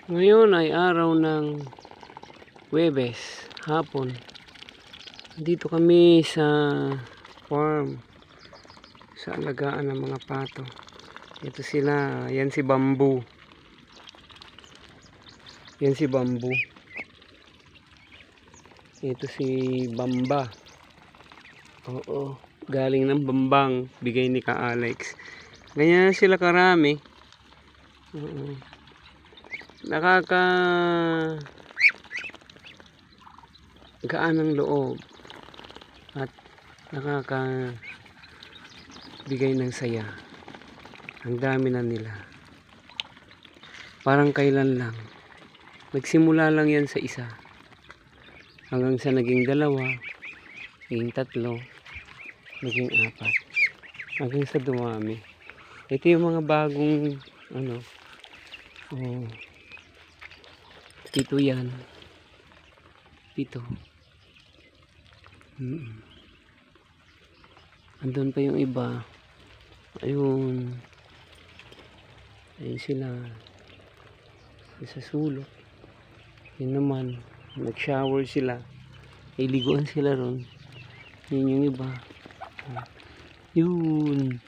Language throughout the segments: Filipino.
Ngayon ay araw ng Huwebes, hapon. Dito kami sa farm, sa alagaan ng mga pato. Ito sila, yan si Bamboo. Yan si Bamboo. Ito si Bamba. Oo, galing ng Bambang, bigay ni Ka Alex. Ganyan sila karami. Oo. Gaan ng loob at bigay ng saya. Ang dami na nila. Parang kailan lang. Nagsimula lang yan sa isa. Hanggang sa naging 2, naging 3, naging 4. Hanggang sa dumami. Ito yung mga bagong dito yan. Dito. Andun pa yung iba. Ayun. Ayun sila. Sa sulok. Yun naman. Nag-shower sila. Iliguan sila ron. Yun yung iba. Yun.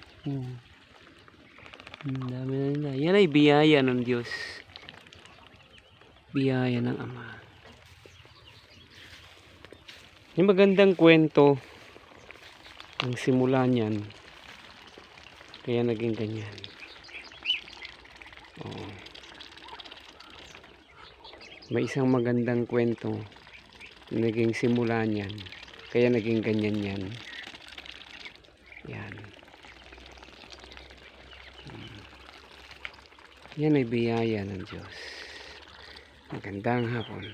Ang dami na nila. Yan ay biyaya ng Diyos. Biyaya ng Ama. Yung magandang kwento ang simula niyan. Kaya naging ganyan. Oo. May isang magandang kwento naging simula niyan. Kaya naging ganyan yan. Yan. Yan ay biyaya ng Diyos. Magandang hapon.